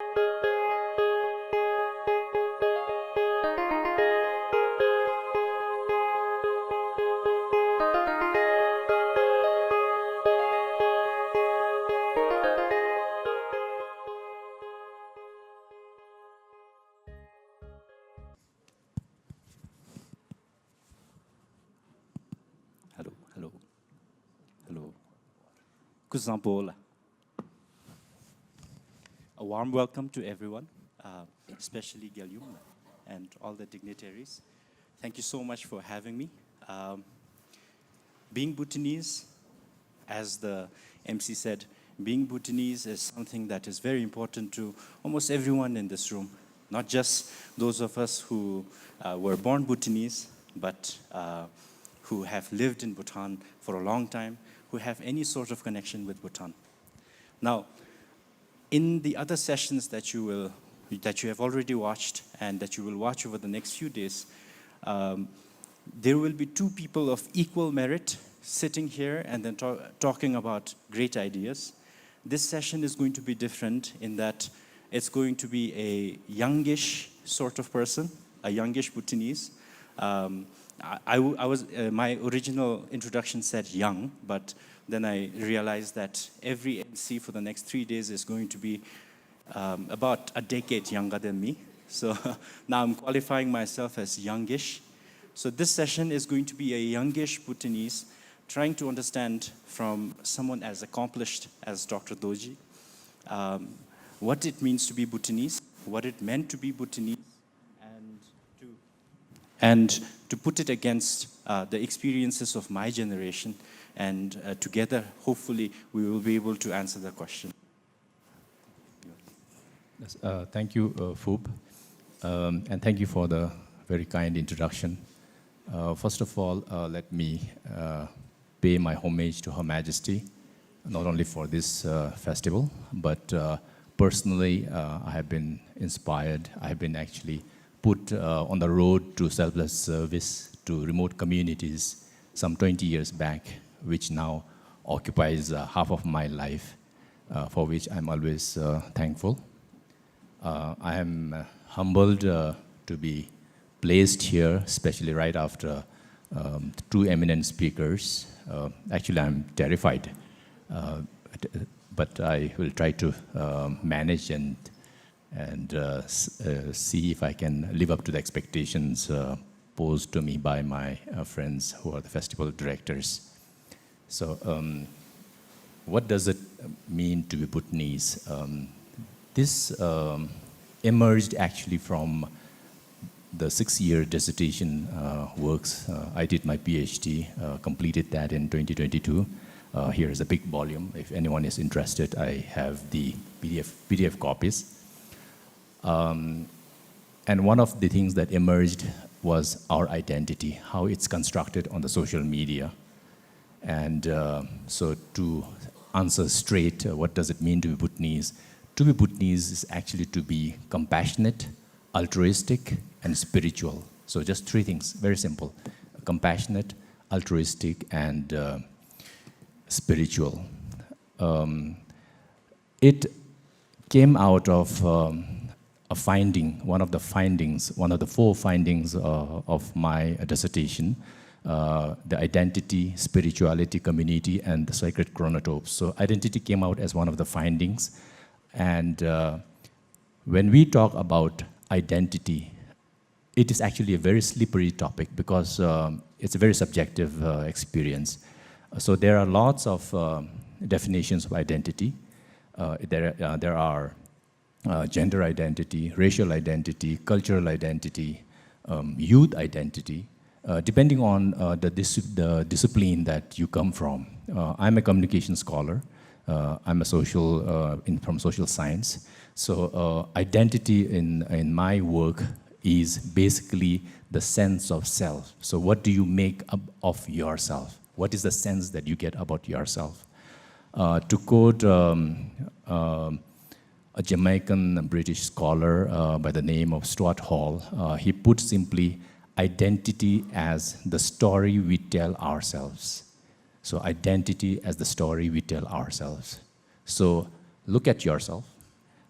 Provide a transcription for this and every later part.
Hello, hello, hello. Kusampola. A warm welcome to everyone, especially Galyum and all the dignitaries. Thank you so much for having me. Being Bhutanese, as the MC said, being Bhutanese is something that is very important to almost everyone in this room, not just those of us who were born Bhutanese, but who have lived in Bhutan for a long time, who have any sort of connection with Bhutan. Now, in the other sessions that you have already watched and that you will watch over the next few days, there will be two people of equal merit sitting here and then talking about great ideas. This session is going to be different in that it's going to be a youngish sort of person, a youngish Bhutanese. My original introduction said young, but then I realized that every MC for the next 3 days is going to be about a decade younger than me. So now I'm qualifying myself as youngish. So this session is going to be a youngish Bhutanese trying to understand from someone as accomplished as Dr. Dorji what it means to be Bhutanese, what it meant to be Bhutanese, and to put it against the experiences of my generation, and together, hopefully, we will be able to answer the question. Yes, thank you, Phub, and thank you for the very kind introduction. First of all, let me pay my homage to Her Majesty, not only for this festival, but personally, I have been inspired. I have been actually put on the road to selfless service to remote communities some 20 years back, which now occupies half of my life, for which I'm always thankful. I am humbled to be placed here, especially right after two eminent speakers. Actually, I'm terrified, but I will try to manage and see if I can live up to the expectations posed to me by my friends who are the festival directors. So what does it mean to be Bhutanese? This emerged actually from the 6-year dissertation works. I did my PhD, completed that in 2022. Here is a big volume. If anyone is interested, I have the PDF copies. And one of the things that emerged was our identity, how it's constructed on the social media. And so to answer straight, what does it mean to be Bhutanese? To be Bhutanese is actually to be compassionate, altruistic, and spiritual. So just three things, very simple: compassionate, altruistic, and spiritual. It came out of a finding, one of the 4 findings of my dissertation, the identity, spirituality, community, and the sacred chronotopes. So identity came out as one of the findings. And when we talk about identity, it is actually a very slippery topic because it's a very subjective experience. So there are lots of definitions of identity. There are gender identity, racial identity, cultural identity, youth identity, depending on the discipline that you come from. I'm a communication scholar. I'm a from social science. So identity in my work is basically the sense of self. So what do you make of yourself? What is the sense that you get about yourself? To quote a Jamaican British scholar by the name of Stuart Hall, he put simply identity as the story we tell ourselves. So identity as the story we tell ourselves. So look at yourself,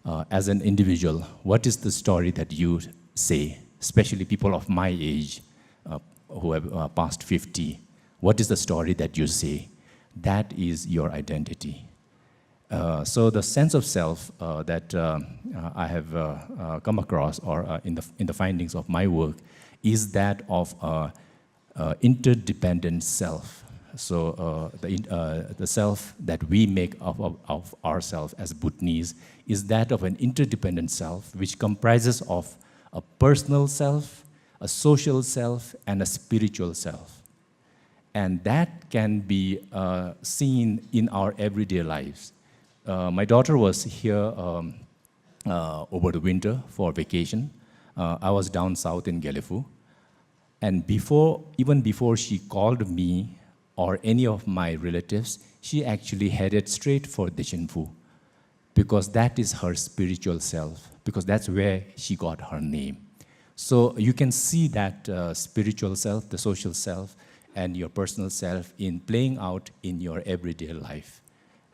as an individual, what is the story that you say, especially people of my age who have passed 50? What is the story that you say? That is your identity. So the sense of self that I have come across, or in the findings of my work, is that of interdependent self. So the self that we make of ourselves as Bhutanese is that of an interdependent self, which comprises of a personal self, a social self, and a spiritual self. And that can be seen in our everyday lives. My daughter was here over the winter for vacation. I was down south in Gelefu. And even before she called me or any of my relatives, she actually headed straight for Dechinfu, because that is her spiritual self, because that's where she got her name. So you can see that spiritual self, the social self, and your personal self in playing out in your everyday life.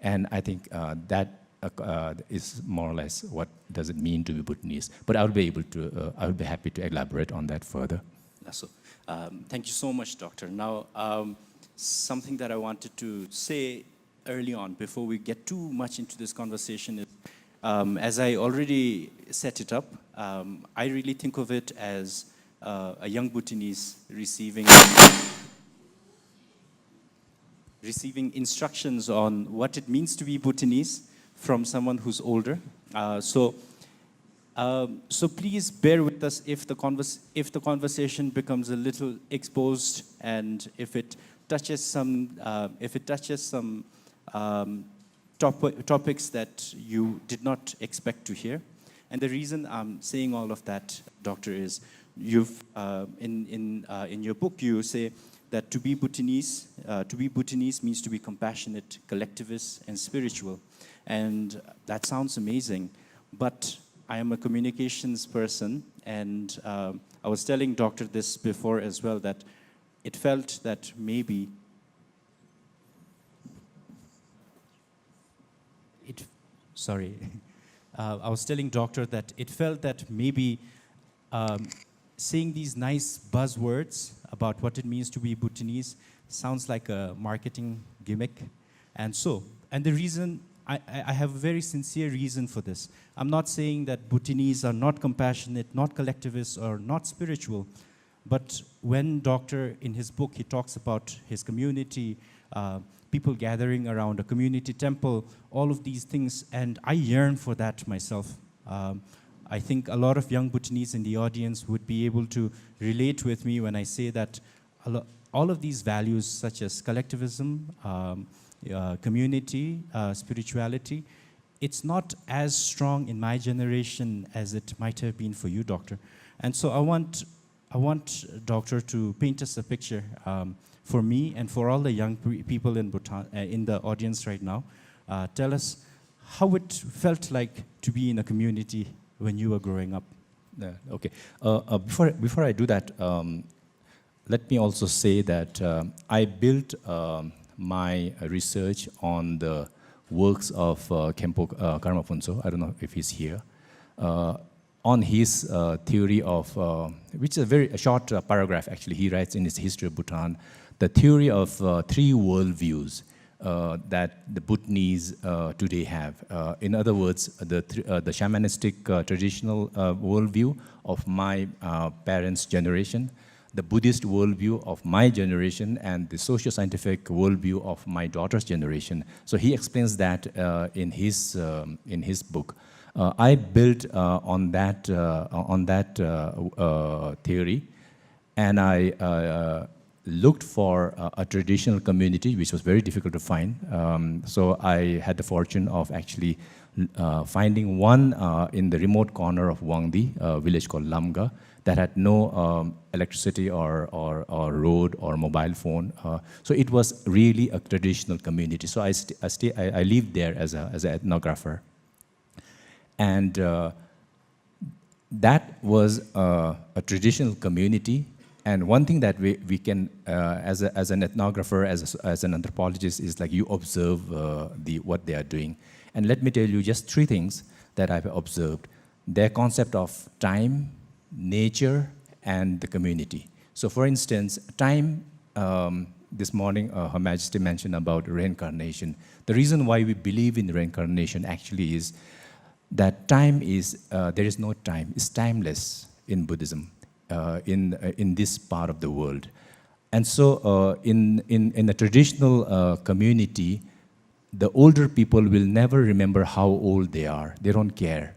And I think that is more or less what does it mean to be Bhutanese. But I'll be happy to elaborate on that further. So, thank you so much, Doctor. Now, something that I wanted to say early on before we get too much into this conversation is, as I already set it up, I really think of it as a young Bhutanese receiving instructions on what it means to be Bhutanese from someone who's older. So please bear with us if the conversation becomes a little exposed, and if it touches some topics that you did not expect to hear. And the reason I'm saying all of that, Doctor, is you've in your book you say that to be Bhutanese means to be compassionate, collectivist, and spiritual. And that sounds amazing, but I am a communications person, and I was telling Doctor this before as well, that it felt that maybe I was telling Doctor that it felt that maybe saying these nice buzzwords about what it means to be Bhutanese sounds like a marketing gimmick. And the reason, I have a very sincere reason for this. I'm not saying that Bhutanese are not compassionate, not collectivist, or not spiritual. But when Doctor, in his book, he talks about his community, people gathering around a community temple, all of these things, and I yearn for that myself. I think a lot of young Bhutanese in the audience would be able to relate with me when I say that all of these values, such as collectivism, community, spirituality, it's not as strong in my generation as it might have been for you, Doctor. And so I want Doctor to paint us a picture for me and for all the young people in Bhutan, in the audience right now. Tell us how it felt like to be in a community when you were growing up. Okay. Before I do that, let me also say that I built my research on the works of Khenpo Karma Phuntsho. I don't know if he's here. On his theory of, which is a short paragraph actually, he writes in his History of Bhutan, the theory of three worldviews that the Bhutanese today have. In other words, the shamanistic traditional worldview of my parents' generation, the Buddhist worldview of my generation, and the socio-scientific worldview of my daughter's generation. So he explains that in his book. I built on that theory, and I looked for a traditional community, which was very difficult to find. So I had the fortune of actually finding one in the remote corner of Wangdi, a village called Lamga, that had no electricity or road or mobile phone. So it was really a traditional community. So I lived there as an ethnographer. And that was a traditional community. And one thing that we can, as an ethnographer, as an anthropologist, is like you observe what they are doing. And let me tell you just three things that I've observed. Their concept of time, nature, and the community. So for instance, time, this morning Her Majesty mentioned about reincarnation. The reason why we believe in reincarnation actually is that time is, there is no time, it's timeless in Buddhism, in this part of the world. And so in a traditional community, the older people will never remember how old they are. They don't care.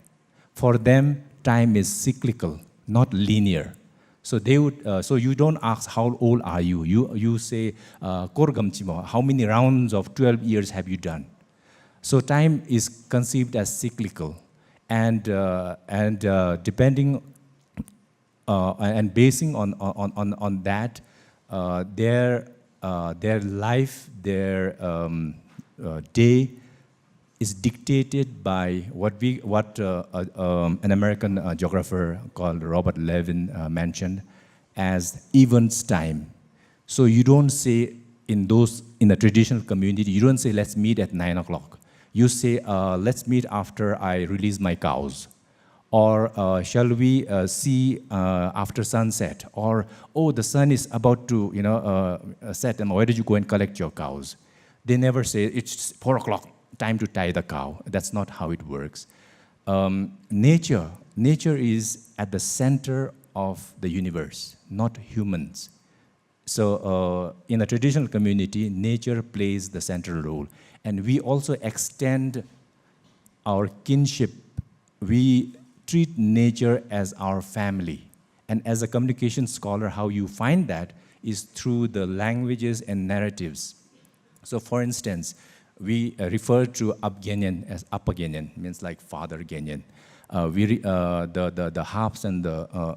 For them, time is cyclical, not linear. So they would, so you don't ask how old are you. You say, "Korgamchimo, how many rounds of 12 years have you done?" So time is conceived as cyclical, and depending and basing on that, their life, their day is dictated by what an American geographer called Robert Levin mentioned as events time. So you don't say in a traditional community, you don't say let's meet at 9 o'clock. You say let's meet after I release my cows. Or shall we see after sunset? Or, oh, the sun is about to set, and why did you go and collect your cows? They never say it's 4 o'clock, time to tie the cow. That's not how it works. Nature is at the center of the universe, not humans. So in a traditional community, nature plays the central role. And we also extend our kinship. We treat nature as our family. And as a communication scholar, how you find that is through the languages and narratives. So for instance, we refer to Abgenyan as Apagenyan, means like Father Genyan. The harps and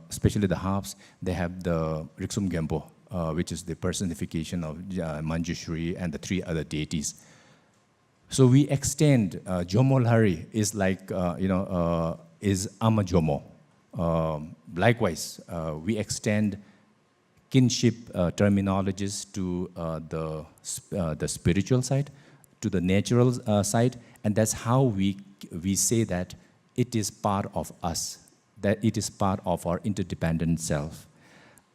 especially the harps, they have the Riksum Gempo, which is the personification of Manjushri and the 3 other deities. So we extend, Jomo Lhari is like, is Ama Jomo. Likewise, we extend kinship terminologies to the spiritual side, to the natural side, and that's how we say that it is part of us, that it is part of our interdependent self.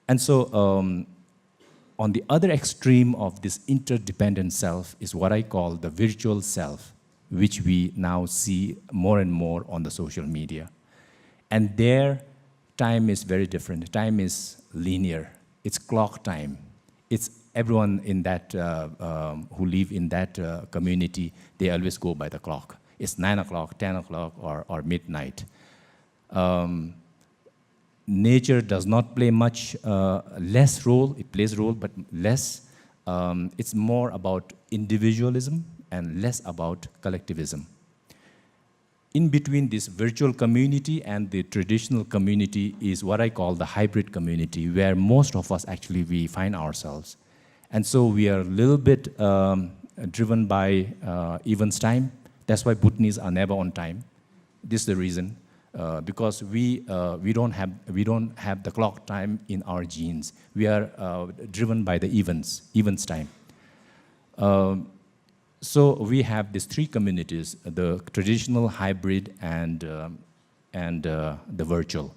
And so on the other extreme of this interdependent self is what I call the virtual self, which we now see more and more on the social media. And there, time is very different. Time is linear. It's clock time. It's everyone in that, who live in that community, they always go by the clock. It's 9 o'clock, 10 o'clock, or midnight. Nature does not play much, less role, it plays role, but less. It's more about individualism and less about collectivism. In between this virtual community and the traditional community is what I call the hybrid community, where most of us actually we find ourselves. And so we are a little bit driven by events time. That's why Bhutanese are never on time. This is the reason. Because we don't have the clock time in our genes. We are driven by the events time. So we have these 3 communities: the traditional, hybrid, and the virtual.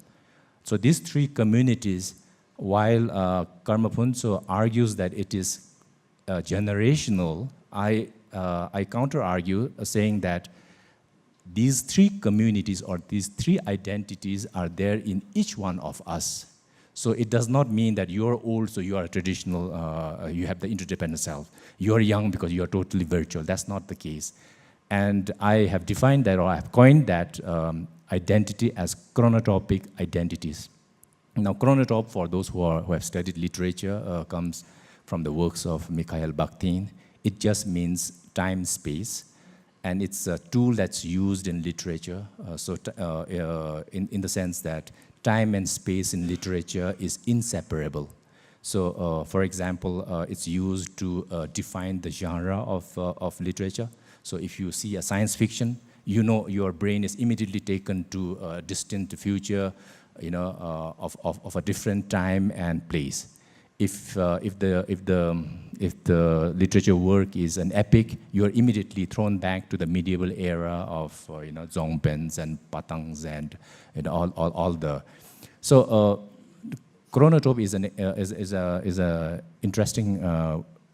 So these 3 communities, while Karma Phuntsho argues that it is generational, I counter-argue saying that these 3 communities or these 3 identities are there in each one of us. So it does not mean that you're old, so you are traditional, you have the interdependent self. You're young because you're totally virtual. That's not the case. And I have defined that, or I have coined that identity as chronotropic identities. Now, chronotrop, for those who have studied literature, comes from the works of Mikhail Bakhtin. It just means time, space. And it's a tool that's used in literature, in the sense that time and space in literature is inseparable. So, for example, it's used to define the genre of literature. So if you see a science fiction, you know your brain is immediately taken to a distant future, of a different time and place. if the literature work is an epic, you are immediately thrown back to the medieval era of Zongbens and Patangs and all the. So chronotrope is a interesting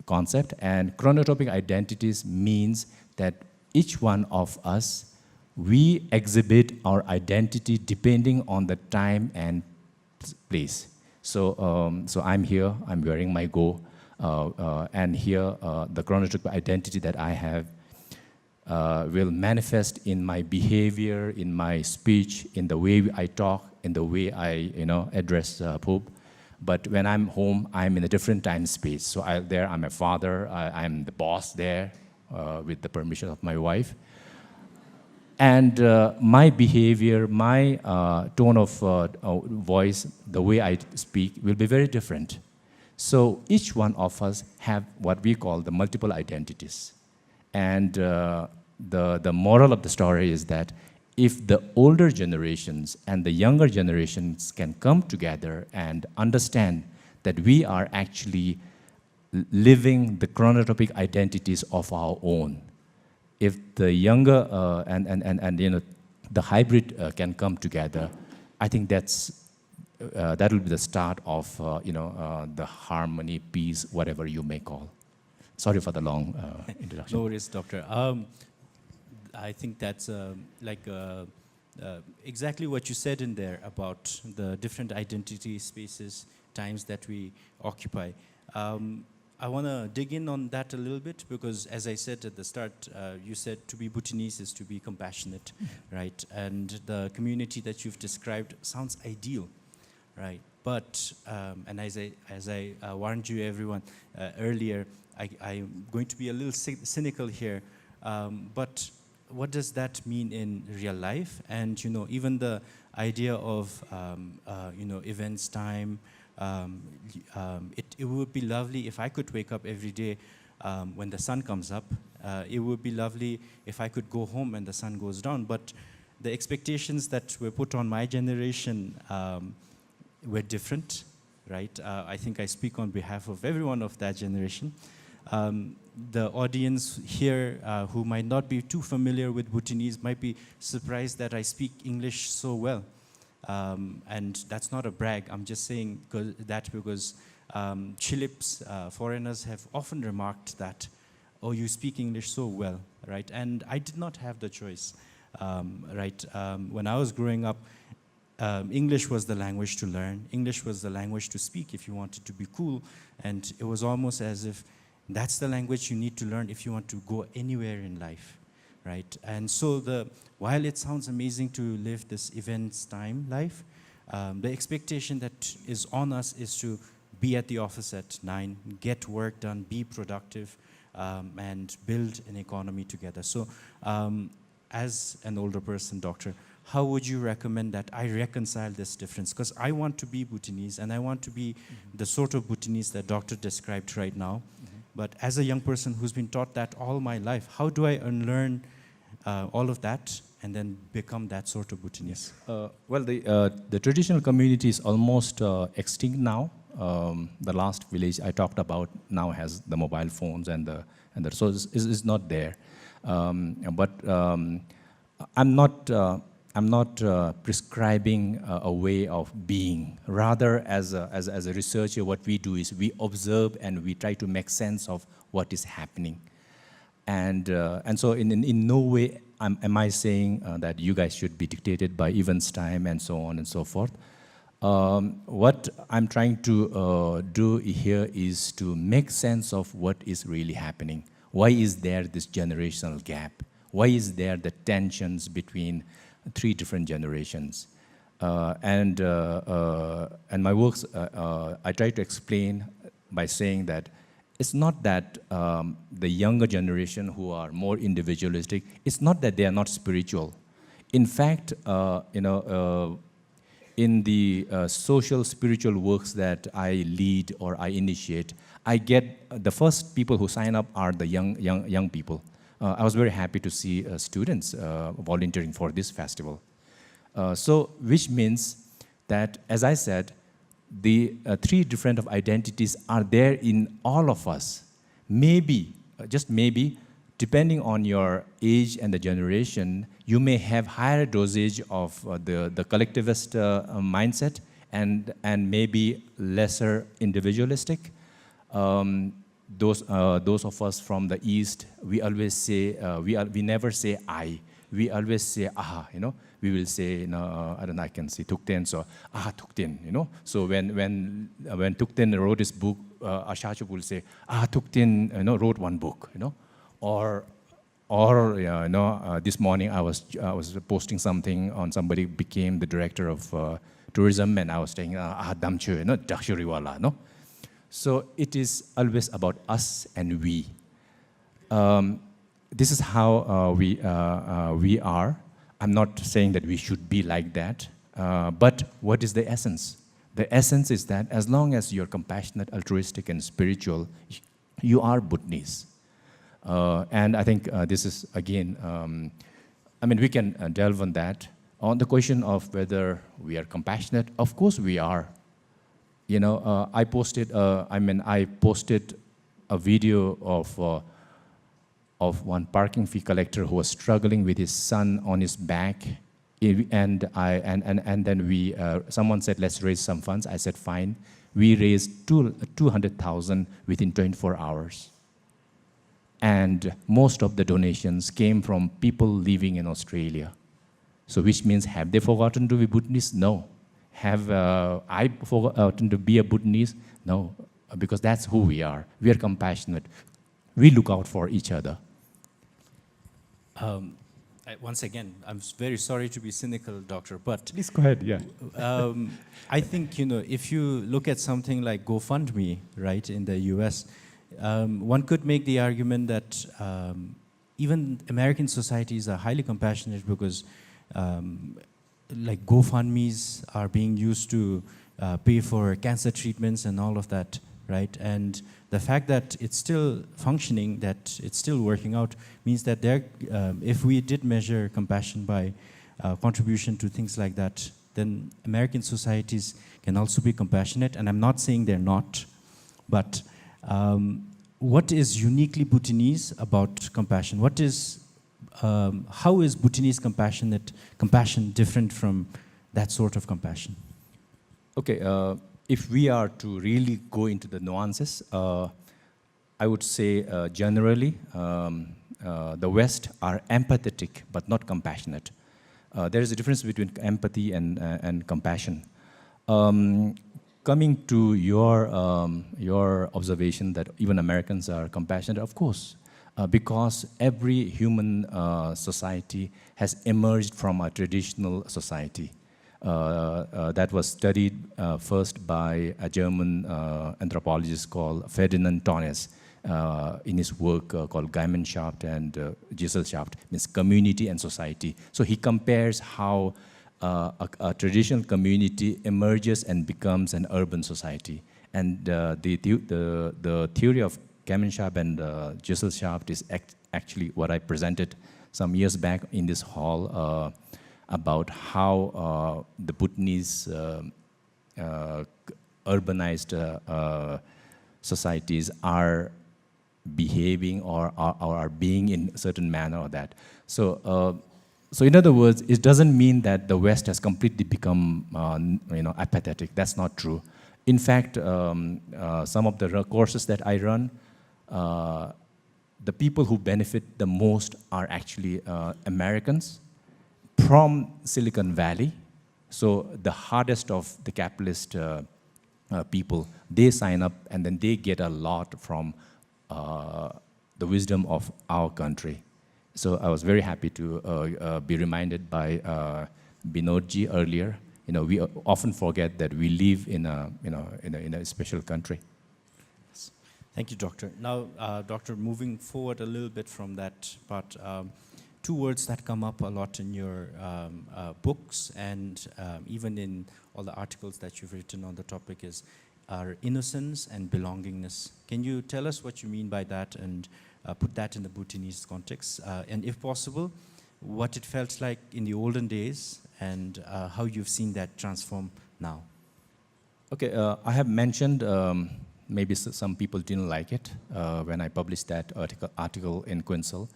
concept, and chronotropic identities means that each one of us, we exhibit our identity depending on the time and place. So, so I'm here, I'm wearing my go, and here the chronotropic identity that I have will manifest in my behavior, in my speech, in the way I talk, in the way I address Phub. But when I'm home, I'm in a different time space. So there I'm a father, I'm the boss there with the permission of my wife. And my behavior, my tone of voice, the way I speak will be very different. So each one of us have what we call the multiple identities. And the moral of the story is that if the older generations and the younger generations can come together and understand that we are actually living the chronotropic identities of our own, if the younger and the hybrid can come together, I think that will be the start of the harmony, peace, whatever you may call. Sorry for the long introduction. No worries, Doctor. I think that's exactly what you said in there about the different identity spaces, times that we occupy. I want to dig in on that a little bit because, as I said at the start, you said to be Bhutanese is to be compassionate, right? And the community that you've described sounds ideal, right? But, and as I warned you, everyone, earlier, I'm going to be a little cynical here, but what does that mean in real life? And, even the idea of, events time, it would be lovely if I could wake up every day when the sun comes up. It would be lovely if I could go home when the sun goes down. But the expectations that were put on my generation were different, right? I think I speak on behalf of everyone of that generation. The audience here who might not be too familiar with Bhutanese might be surprised that I speak English so well. And that's not a brag. I'm just saying that because Chilips, foreigners, have often remarked that, oh, you speak English so well, right? And I did not have the choice, right? When I was growing up, English was the language to learn. English was the language to speak if you wanted to be cool. And it was almost as if that's the language you need to learn if you want to go anywhere in life, right? And so while it sounds amazing to live this events time life, the expectation that is on us is to be at the office at 9, get work done, be productive, and build an economy together. So as an older person, Doctor, how would you recommend that I reconcile this difference? Because I want to be Bhutanese, and I want to be the sort of Bhutanese that Doctor described right now. But as a young person who's been taught that all my life, how do I unlearn all of that and then become that sort of Bhutanese? Well, the traditional community is almost extinct now. The last village I talked about now has the mobile phones and so it's not there. But I'm not prescribing a way of being. Rather, as a researcher, what we do is we observe and we try to make sense of what is happening. And so in no way am I saying that you guys should be dictated by events time and so on and so forth. What I'm trying to do here is to make sense of what is really happening. Why is there this generational gap? Why is there the tensions between 3 different generations? And my works, I try to explain by saying that it's not that the younger generation who are more individualistic, it's not that they are not spiritual. In fact, in the social spiritual works that I lead or I initiate, I get the first people who sign up are the young people. I was very happy to see students volunteering for this festival. So, which means that, as I said, the three different of identities are there in all of us. Maybe, just maybe, depending on your age and the generation, you may have higher dosage of the collectivist mindset and maybe lesser individualistic. Those of us from the East, we always say, we never say I. We always say aha, you know. We will say, you know, I don't know, I can say Thukten, so aha, Thukten, you know. So when Thukten wrote his book, Ashachuk will say, ah, Thukten, you know, wrote one book, you know. Or you know, this morning I was posting something on somebody became the director of tourism, and I was saying, Damchu, you know, Dakshuriwala, no. So it is always about us and we. This is how we are. I'm not saying that we should be like that, but what is the essence? The essence is that as long as you're compassionate, altruistic, and spiritual, you are Bhutanese. And I think this is, again, I mean, we can delve on that. On the question of whether we are compassionate, of course we are. You know, I posted a video of one parking fee collector who was struggling with his son on his back, and then we someone said, let's raise some funds. I said, fine. We raised 200,000 within 24 hours. And most of the donations came from people living in Australia. So which means, have they forgotten to be Bhutanese? No. Have I forgotten to be a Bhutanese? No, because that's who we are. We are compassionate. We look out for each other. Once again, I'm very sorry to be cynical, Doctor, but Please go ahead, yeah. I think, you know, if you look at something like GoFundMe, right, in the US, one could make the argument that even American societies are highly compassionate because like GoFundMes are being used to pay for cancer treatments and all of that, right? And the fact that it's still functioning, that it's still working out, means that if we did measure compassion by contribution to things like that, then American societies can also be compassionate. And I'm not saying they're not, but what is uniquely Bhutanese about compassion? How is Bhutanese compassion different from that sort of compassion? Okay, if we are to really go into the nuances, I would say generally the West are empathetic but not compassionate. There is a difference between empathy and compassion. Coming to your observation that even Americans are compassionate, of course, because every human society has emerged from a traditional society. That was studied first by a German anthropologist called Ferdinand Tonnes in his work called Gemeinschaft and Gesellschaft, means community and society. So he compares how a traditional community emerges and becomes an urban society. And the theory of Gemeinschaft and Gesellschaft is actually what I presented some years back in this hall about how the Bhutanese urbanized societies are behaving or are being in a certain manner or that. So, so in other words, it doesn't mean that the West has completely become apathetic. That's not true. In fact, some of the courses that I run, the people who benefit the most are actually Americans from Silicon Valley. So the hardest of the capitalist people, they sign up and then they get a lot from the wisdom of our country. So I was very happy to be reminded by Dorji earlier. You know, we often forget that we live in a special country. Thank you, Doctor. Now, Doctor, moving forward a little bit from that part, two words that come up a lot in your books and even in all the articles that you've written on the topic are innocence and belongingness. Can you tell us what you mean by that and put that in the Bhutanese context? And if possible, what it felt like in the olden days and how you've seen that transform now? Okay, I have mentioned, maybe some people didn't like it when I published that article in Quinsel,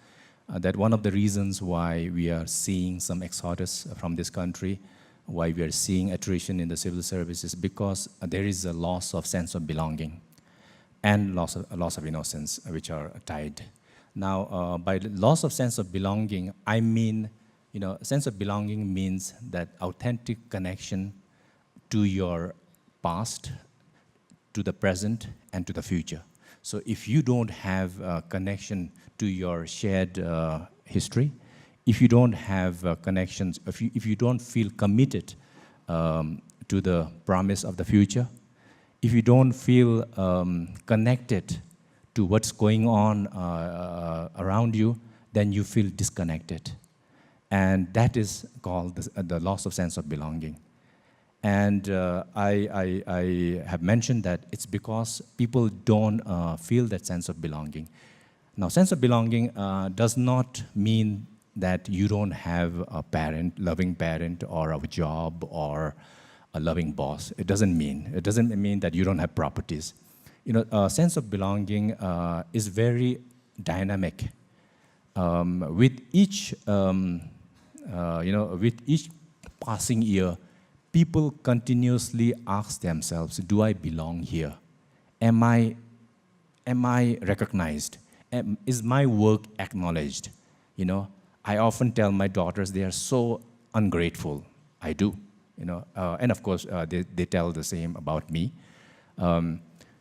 that one of the reasons why we are seeing some exodus from this country, why we are seeing attrition in the civil service is because there is a loss of sense of belonging and loss of innocence, which are tied. Now, by loss of sense of belonging, I mean, sense of belonging means that authentic connection to your past, to the present, and to the future. So if you don't have a connection to your shared history, if you don't have connections, if you don't feel committed to the promise of the future, if you don't feel connected to what's going on around you, then you feel disconnected. And that is called the loss of sense of belonging. And I have mentioned that it's because people don't feel that sense of belonging. Now, sense of belonging does not mean that you don't have a parent, loving parent, or a job, or a loving boss. It doesn't mean that you don't have properties. A sense of belonging is very dynamic. With each passing year, people continuously ask themselves, do I belong here? Am I recognized? Is my work acknowledged? I often tell my daughters they are so ungrateful. I do, and of course they tell the same about me.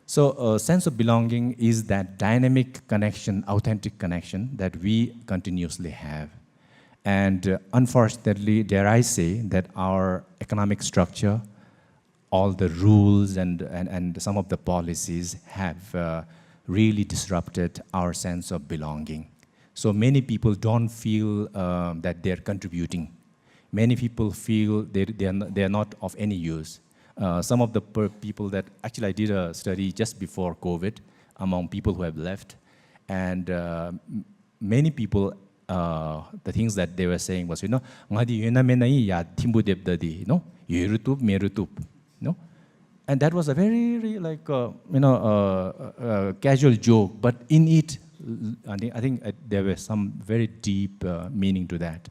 So a sense of belonging is that dynamic connection, authentic connection that we continuously have. And unfortunately, dare I say, that our economic structure, all the rules and some of the policies have really disrupted our sense of belonging. So many people don't feel that they're contributing. Many people feel they're not of any use. Some of the people that, actually I did a study just before COVID among people who have left, and many people, the things that they were saying was, and that was a very casual joke, but in it, I think there was some very deep meaning to that.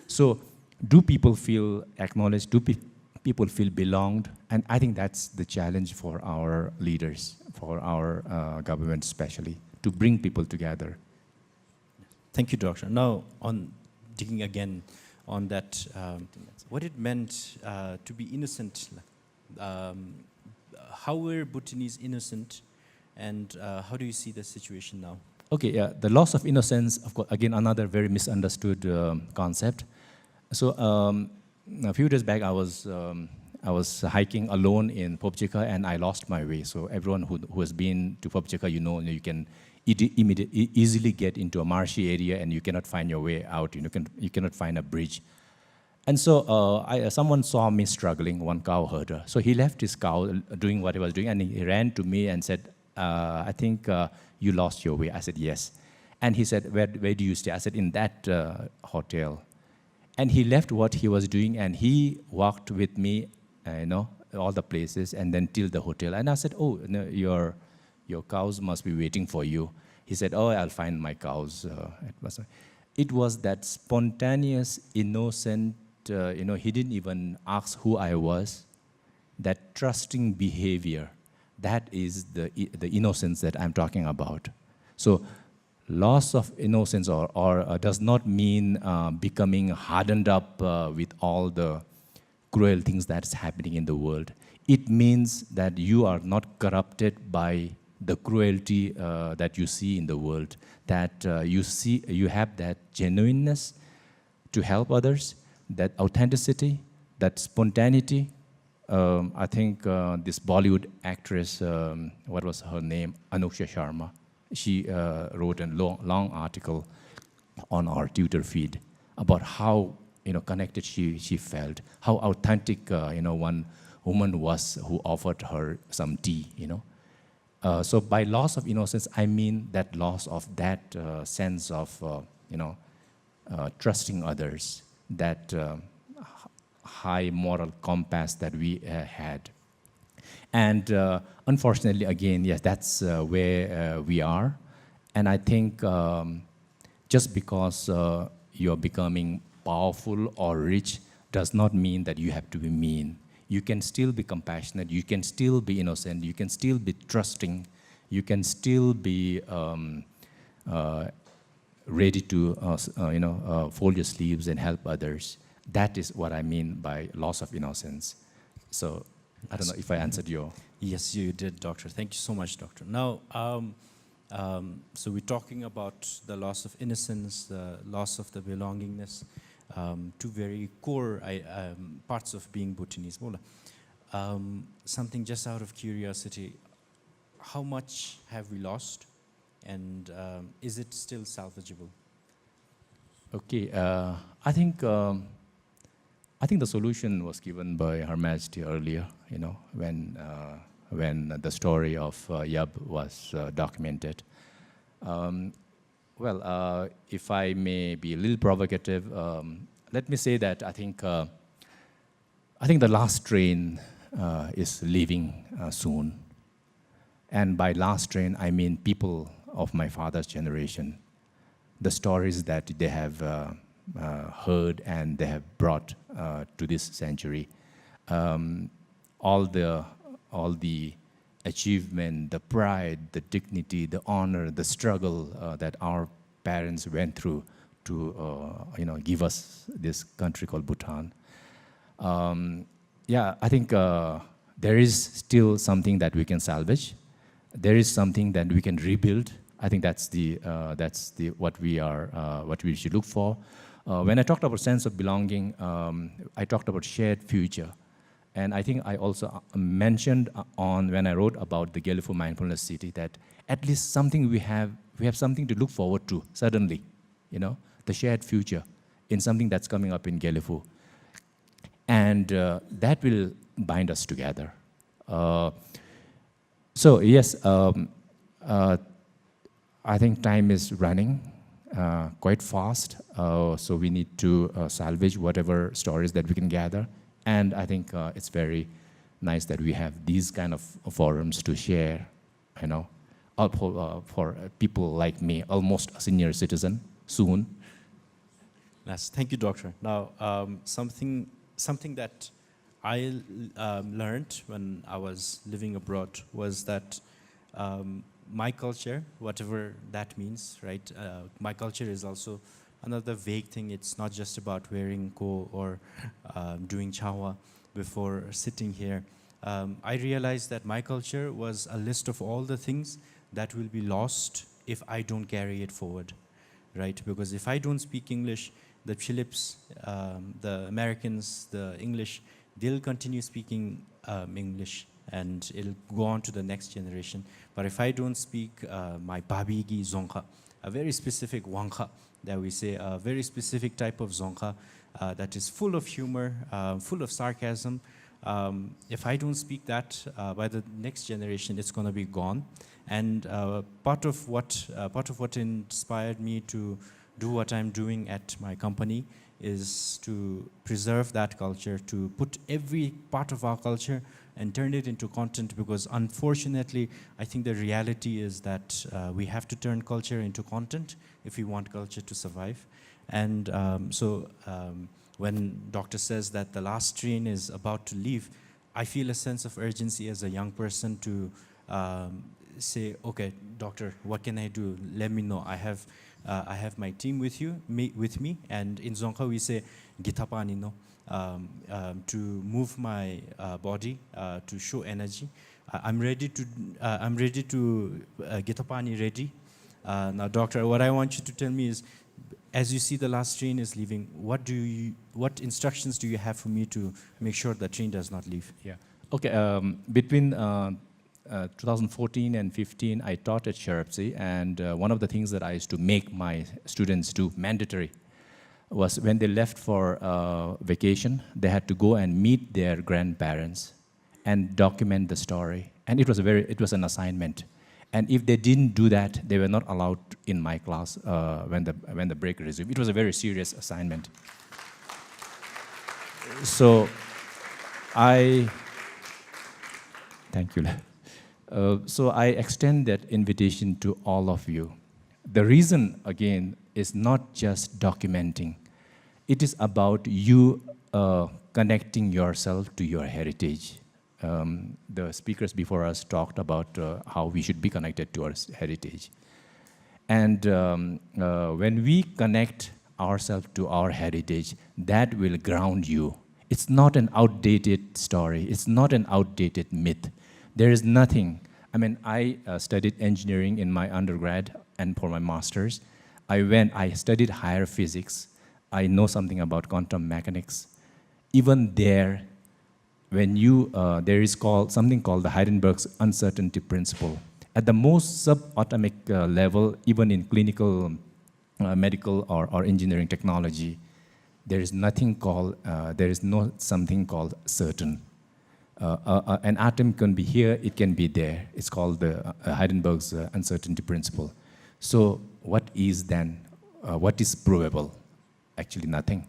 So, do people feel acknowledged? Do people feel belonged? And I think that's the challenge for our leaders, for our government especially, to bring people together. Thank you, Doctor. Now, on digging again on that, what it meant to be innocent. How were Bhutanese innocent, and how do you see the situation now? Okay, yeah, the loss of innocence, of course, again, another very misunderstood concept. So a few days back, I was hiking alone in Phub, and I lost my way. So everyone who has been to Phub, you can easily get into a marshy area, and you cannot find your way out. You cannot find a bridge. And so someone saw me struggling, one cow herder. So he left his cow doing what he was doing, and he ran to me and said, I think you lost your way. I said, yes. And he said, where do you stay? I said, in that hotel. And he left what he was doing, and he walked with me, all the places, and then till the hotel. And I said, oh, no, your cows must be waiting for you. He said, oh, I'll find my cows. It was that spontaneous, innocent, he didn't even ask who I was. That trusting behavior, that is the innocence that I'm talking about. So loss of innocence or does not mean becoming hardened up with all the cruel things that's happening in the world. It means that you are not corrupted by the cruelty that you see in the world, that you have that genuineness to help others, that authenticity, that spontaneity. I think this Bollywood actress, what was her name? Anushka Sharma. She wrote a long article on our Twitter feed about how connected she felt, how authentic one woman was who offered her some tea. So by loss of innocence, I mean that loss of that sense of trusting others, that high moral compass that we had. And unfortunately, again, yes, that's where we are. And I think just because you're becoming powerful or rich does not mean that you have to be mean. You can still be compassionate, you can still be innocent, you can still be trusting, you can still be ready to fold your sleeves and help others. That is what I mean by loss of innocence. So I don't know if I answered your... Yes, you did, Doctor. Thank you so much, Doctor. Now, so we're talking about the loss of innocence, the loss of the belongingness, two very core parts of being Bhutanese. Something just out of curiosity, how much have we lost, and is it still salvageable? Okay, I think the solution was given by Her Majesty earlier, when the story of Yab was documented. If I may be a little provocative, let me say that I think the last train is leaving soon. And by last train, I mean people of my father's generation. The stories that they have heard and they have brought to this century. All the achievement, the pride, the dignity, the honor, the struggle that our parents went through to give us this country called Bhutan. I think there is still something that we can salvage. There is something that we can rebuild. I think that's what we should look for. When I talked about sense of belonging, I talked about shared future. And I think I also mentioned when I wrote about the Gelugh Mindfulness City that at least something we have something to look forward to suddenly, the shared future in something that's coming up in Gelugh. And that will bind us together. So yes, I think time is running quite fast, so we need to salvage whatever stories that we can gather. And I think it's very nice that we have these kind of forums to share, for people like me, almost a senior citizen soon. Yes, thank you, Doctor. Now, something that I learned when I was living abroad was that my culture, whatever that means, right? My culture is also another vague thing. It's not just about wearing ko or doing chawa before sitting here. I realized that my culture was a list of all the things that will be lost if I don't carry it forward, right? Because if I don't speak English, the Philips, the Americans, the English, they'll continue speaking English and it'll go on to the next generation. But if I don't speak my babigi zonka, a very specific wangka that we say, a very specific type of zonka that is full of humor, full of sarcasm, if I don't speak that, by the next generation, it's going to be gone. And part of what inspired me to do what I'm doing at my company is to preserve that culture, to put every part of our culture and turn it into content, because unfortunately, I think the reality is that we have to turn culture into content if we want culture to survive. And when Doctor says that the last train is about to leave, I feel a sense of urgency as a young person to say, okay, Doctor, what can I do? Let me know. I have my team with me, and in Zonka we say gitapani no, to move my body, to show energy. I'm ready to gitapani ready. Now, Doctor, what I want you to tell me is, as you see the last train is leaving, what instructions do you have for me to make sure the train does not leave? Yeah. Okay. Between 2014 and 15, I taught at Sherpsi, and one of the things that I used to make my students do mandatory was when they left for vacation, they had to go and meet their grandparents and document the story. And it was an assignment. And if they didn't do that, they were not allowed in my class when the break resumed. It was a very serious assignment. So I Thank you. So I extend that invitation to all of you. The reason, again, is not just documenting. It is about you connecting yourself to your heritage. The speakers before us talked about how we should be connected to our heritage. And when we connect ourselves to our heritage, that will ground you. It's not an outdated story. It's not an outdated myth. There is nothing. I mean, I studied engineering in my undergrad and for my master's. I studied higher physics. I know something about quantum mechanics. Even there, when you, there is something called the Heisenberg's uncertainty principle. At the most subatomic level, even in clinical, medical, or engineering technology, there is nothing called, something called certain. An atom can be here, it can be there. It's called the Heisenberg's uncertainty principle. So what is then, what is provable? Actually nothing.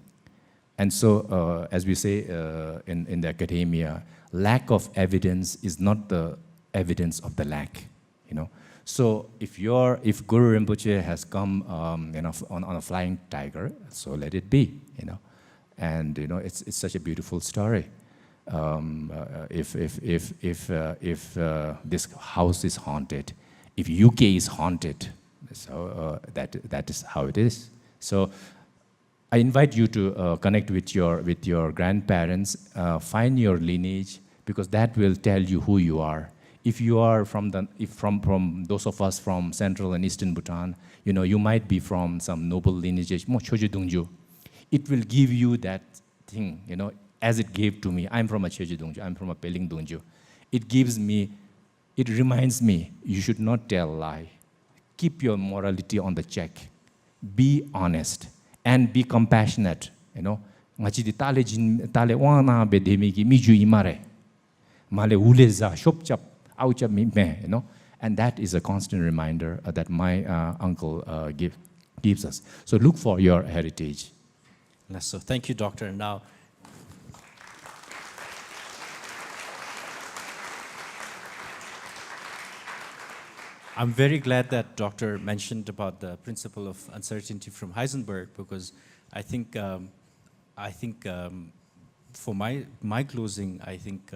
And so, as we say in the academia, lack of evidence is not the evidence of the lack, you know. So if Guru Rinpoche has come, you know, on a flying tiger, so let it be, you know. And you know, it's such a beautiful story. If this house is haunted, if UK is haunted, so that is how it is. So I invite you to connect with your grandparents, find your lineage, because that will tell you who you are. If you are from those of us from central and eastern Bhutan, you know, you might be from some noble lineage. It will give you that thing, you know, as it gave to me. I'm from a Cheju Dungju, I'm from a Peling Dungju. It reminds me, you should not tell a lie. Keep your morality on the check. Be honest and be compassionate, you know. You know, and that is a constant reminder that my uncle gives us. So look for your heritage. So thank you, Doctor. Now, I'm very glad that Doctor mentioned about the principle of uncertainty from Heisenberg, because I think for my closing, I think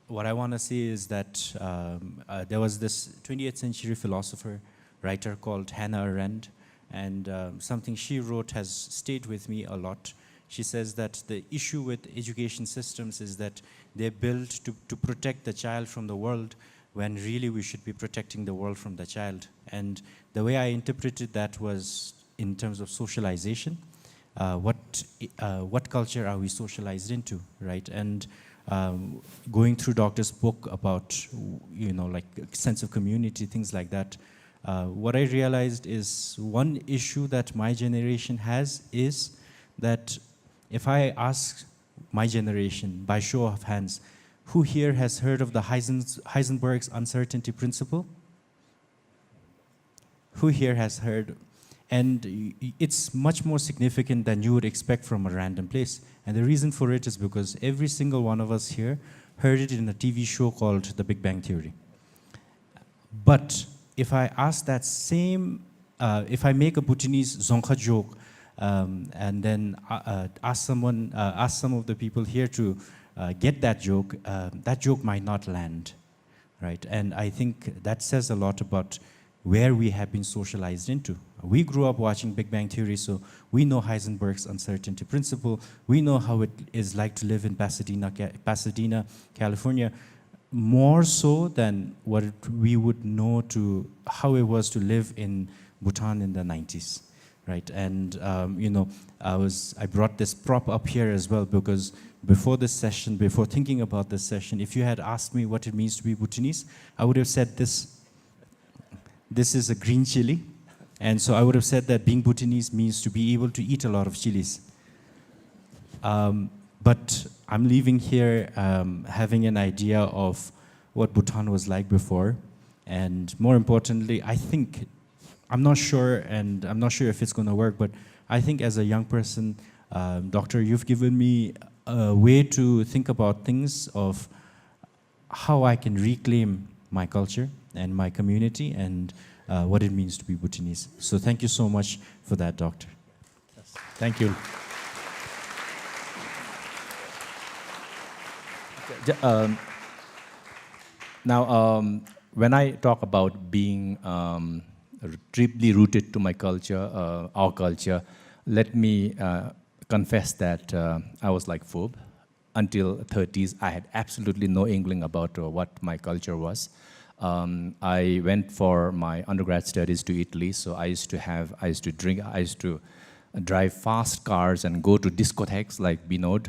what I want to say is that there was this 20th century philosopher, writer called Hannah Arendt, and something she wrote has stayed with me a lot. She says that the issue with education systems is that they're built to protect the child from the world, when really we should be protecting the world from the child. And the way I interpreted that was in terms of socialization. What culture are we socialized into, right? And going through Doctor's book about, you know, like sense of community, things like that, what I realized is one issue that my generation has is that if I ask my generation, by show of hands, who here has heard of the Heisenberg's uncertainty principle? Who here has heard? And it's much more significant than you would expect from a random place. And the reason for it is because every single one of us here heard it in a TV show called The Big Bang Theory. But if I ask that same, if I make a Bhutanese Zongkha joke, and then ask some of the people here to get that joke might not land, right? And I think that says a lot about where we have been socialized into. We grew up watching Big Bang Theory, so we know Heisenberg's uncertainty principle. We know how it is like to live in Pasadena, California, more so than what we would know to how it was to live in Bhutan in the 90s, right? And you know, I brought this prop up here as well because before this session, before thinking about this session, if you had asked me what it means to be Bhutanese, I would have said this is a green chili. And so I would have said that being Bhutanese means to be able to eat a lot of chilies. But I'm leaving here having an idea of what Bhutan was like before. And more importantly, I'm not sure if it's going to work, but I think as a young person, Doctor, you've given me a way to think about things of how I can reclaim my culture and my community and what it means to be Bhutanese. So thank you so much for that, Doctor. Thank you. Now, when I talk about being deeply rooted to my culture, our culture, let me confess that I was like Phub. Until 30s, I had absolutely no inkling about what my culture was. I went for my undergrad studies to Italy, so I used to drink, I used to drive fast cars and go to discotheques like Binod.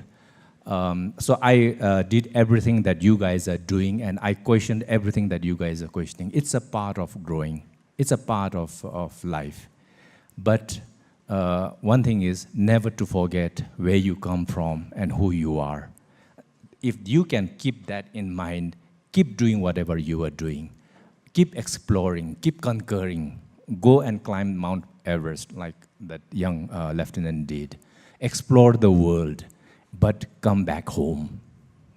So I did everything that you guys are doing, and I questioned everything that you guys are questioning. It's a part of growing. It's a part of life. But one thing is never to forget where you come from and who you are. If you can keep that in mind, keep doing whatever you are doing. Keep exploring, keep conquering. Go and climb Mount Everest like that young lieutenant did. Explore the world, but come back home.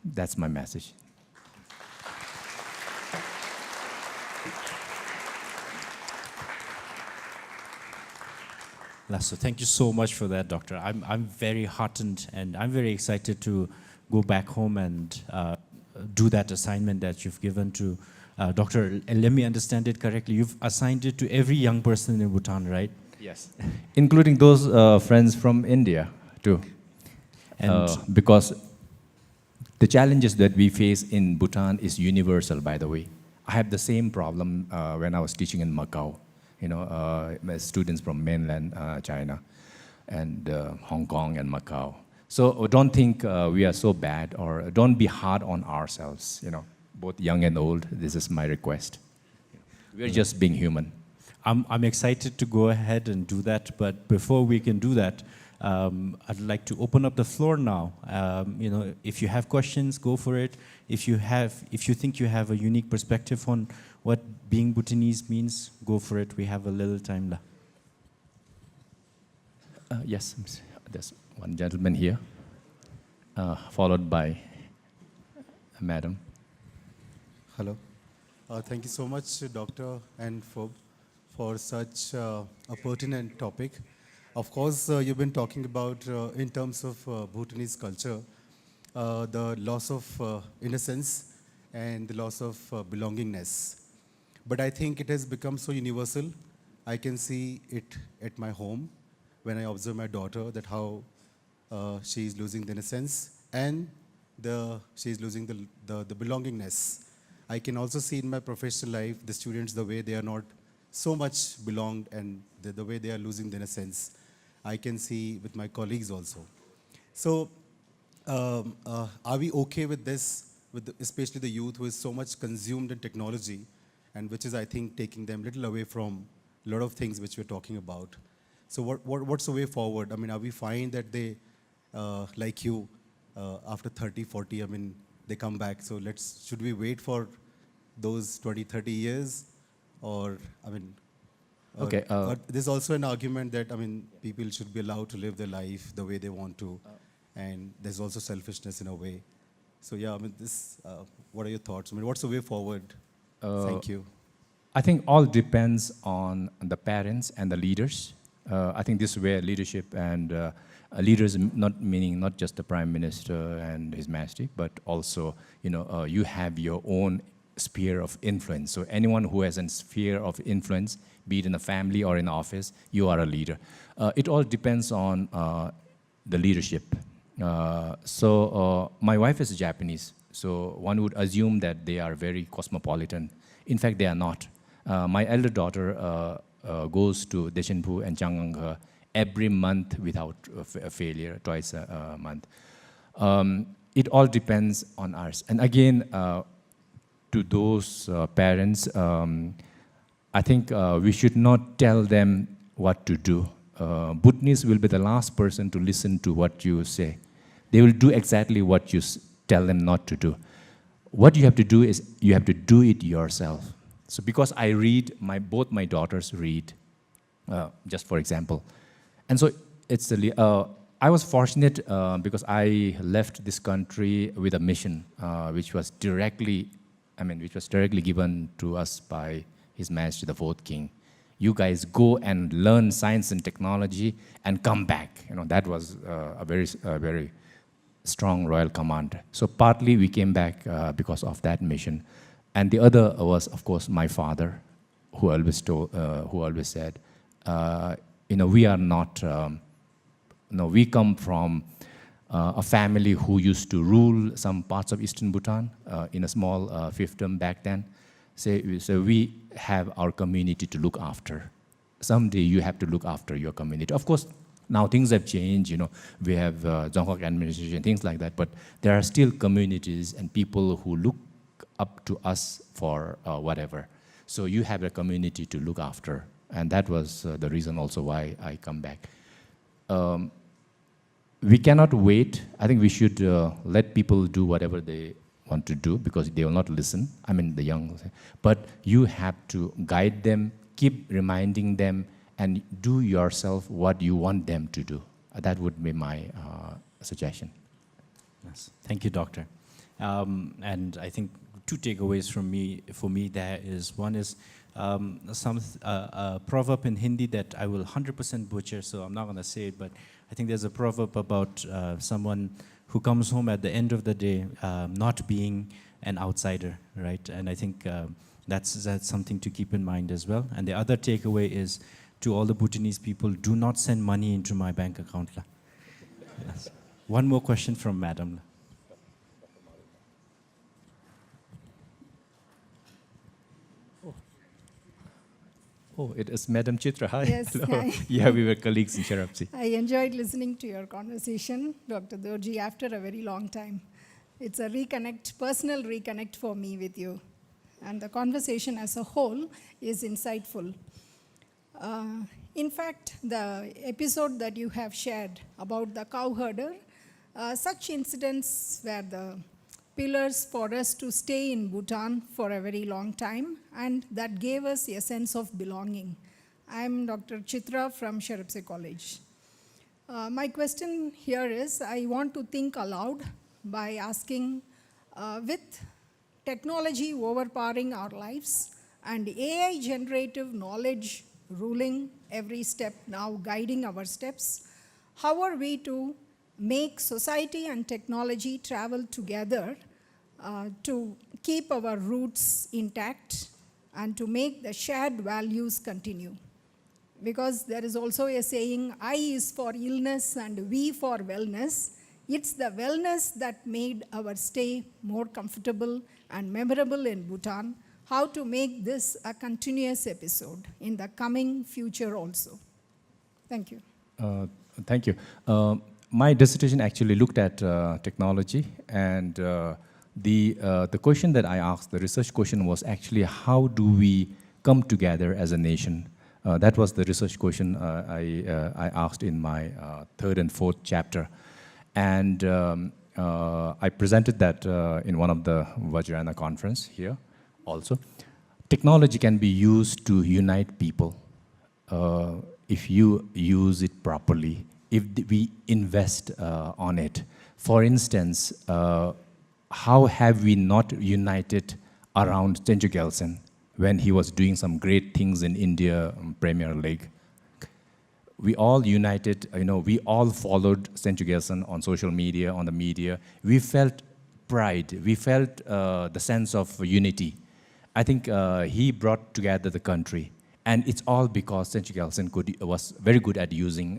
That's my message. Lasso, thank you so much for that, Doctor. I'm very heartened and I'm very excited to go back home and do that assignment that you've given to Doctor. Let me understand it correctly. You've assigned it to every young person in Bhutan, right? Yes. Including those friends from India, too. And because the challenges that we face in Bhutan is universal, by the way. I had the same problem when I was teaching in Macau. Students from mainland China and Hong Kong and Macau. So don't think we are so bad, or don't be hard on ourselves, both young and old. This is my request. We're just being human. I'm excited to go ahead and do that, but before we can do that, I'd like to open up the floor now. If you have questions, go for it. If you think you have a unique perspective on what being Bhutanese means, go for it. We have a little time left. Yes, there's one gentleman here, followed by a madam. Hello. Thank you so much, Doctor and Phub, for such a pertinent topic. Of course, you've been talking about, in terms of Bhutanese culture, the loss of innocence and the loss of belongingness. But I think it has become so universal. I can see it at my home when I observe my daughter, that how she is losing the innocence and she is losing the belongingness. I can also see in my professional life the students, the way they are not so much belonged, and the way they are losing the innocence. I can see with my colleagues also. So are we okay with this, especially the youth who is so much consumed in technology, and which is, I think, taking them a little away from a lot of things which we're talking about? So what's the way forward? I mean, are we fine that they, like you, after 30, 40, I mean, they come back? So should we wait for those 20, 30 years? Or, I mean, Okay. there's also an argument that, I mean, people should be allowed to live their life the way they want to. And there's also selfishness in a way. So yeah, I mean, what are your thoughts? I mean, what's the way forward? Thank you. I think all depends on the parents and the leaders. I think this is where leadership and leaders, not just the Prime Minister and His Majesty, but also, you have your own sphere of influence. So anyone who has a sphere of influence, be it in a family or in office, you are a leader. It all depends on the leadership. So my wife is Japanese, so one would assume that they are very cosmopolitan. In fact, they are not. My elder daughter goes to Deshenpu and Changanghe every month without failure, twice a month. It all depends on us. And again, to those parents, I think we should not tell them what to do. Bhutanese will be the last person to listen to what you say. They will do exactly what you tell them not to do. What you have to do is you have to do it yourself. So because I read, both my daughters read, just for example. And so it's I was fortunate because I left this country with a mission, which was directly given to us by His Majesty the Fourth King. You guys go and learn science and technology and come back. That was a very strong royal command. So partly we came back because of that mission, and the other was, of course, my father, who always said, we are not. We come from a family who used to rule some parts of eastern Bhutan in a small fiefdom back then. So we have our community to look after. Someday you have to look after your community. Of course, now things have changed. We have Wangchuk administration, things like that. But there are still communities and people who look up to us for whatever. So you have a community to look after, and that was the reason also why I come back. We cannot wait. I think we should let people do whatever they want to do because they will not listen. I mean, the young. But you have to guide them, keep reminding them, and do yourself what you want them to do. That would be my suggestion. Yes. Thank you, Doctor. And I think two takeaways for me there is, one is a proverb in Hindi that I will 100% butcher, so I'm not going to say it, but I think there's a proverb about someone who comes home at the end of the day not being an outsider, right? And I think that's something to keep in mind as well. And the other takeaway is, to all the Bhutanese people, do not send money into my bank account. Yes. One more question from Madam. Oh, it is Madam Chitra. Hi. Yes, hello. hi. Yeah, we were colleagues in Sharapsi. I enjoyed listening to your conversation, Dr. Dorji, after a very long time. It's a personal reconnect for me with you. And the conversation as a whole is insightful. In fact, the episode that you have shared about the cowherder, such incidents were the pillars for us to stay in Bhutan for a very long time, and that gave us a sense of belonging. I'm Dr. Chitra from Sharapsi College. My question here is, I want to think aloud by asking, with technology overpowering our lives and AI generative knowledge ruling every step now, guiding our steps, how are we to make society and technology travel together to keep our roots intact and to make the shared values continue? Because there is also a saying, I is for illness and we for wellness. It's the wellness that made our stay more comfortable and memorable in Bhutan. How to make this a continuous episode in the coming future also. Thank you. Thank you. My dissertation actually looked at technology, and the question that I asked, the research question, was actually how do we come together as a nation? That was the research question I asked in my third and fourth chapter. And I presented that in one of the Vajrayana conference here also. Technology can be used to unite people if you use it properly, if we invest on it. For instance, how have we not united around Senju Gelsen when he was doing some great things in India Premier League? We all united, we all followed Senju Gelsen on social media, on the media. We felt pride, we felt the sense of unity. I think he brought together the country. And it's all because Senju Gelsen was very good at using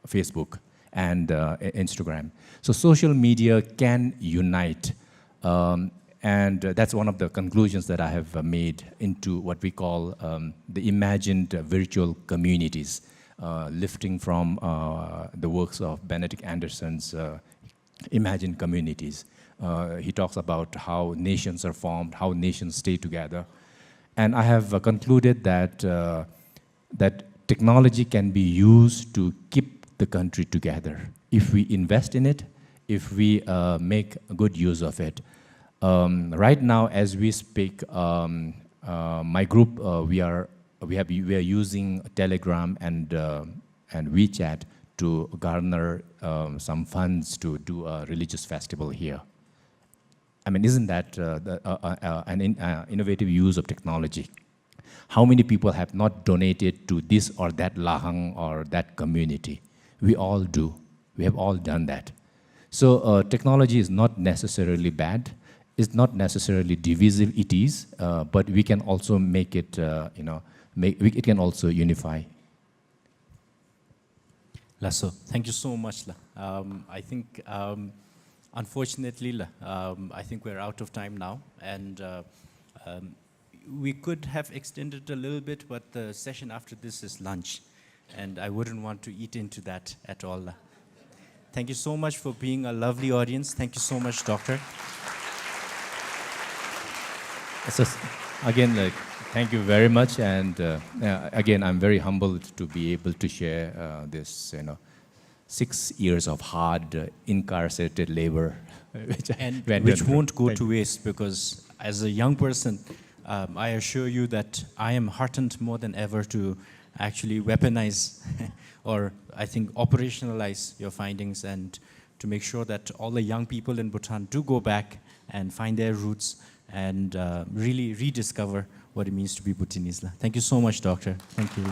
Facebook and Instagram. So social media can unite. And that's one of the conclusions that I have made into what we call the imagined virtual communities, lifting from the works of Benedict Anderson's imagined communities. He talks about how nations are formed, how nations stay together. And I have concluded that, that technology can be used to keep the country together if we invest in it, if we make good use of it. Right now, as we speak, my group, we are using Telegram and WeChat to garner some funds to do a religious festival here. I mean, isn't that an innovative use of technology? How many people have not donated to this or that lahang or that community? We all do. We have all done that. So technology is not necessarily bad. It's not necessarily divisive. It is, but we can also make it. It can also unify. So thank you so much. I think, unfortunately, I think we're out of time now, and we could have extended a little bit, but the session after this is lunch, and I wouldn't want to eat into that at all. Thank you so much for being a lovely audience. Thank you so much, Doctor. So, again, thank you very much, and again, I'm very humbled to be able to share this, 6 years of hard, incarcerated labor, which won't go to waste, because as a young person, I assure you that I am heartened more than ever to actually weaponize or I think operationalize your findings, and to make sure that all the young people in Bhutan do go back and find their roots and really rediscover what it means to be Bhutanese. Thank you so much, Doctor. Thank you.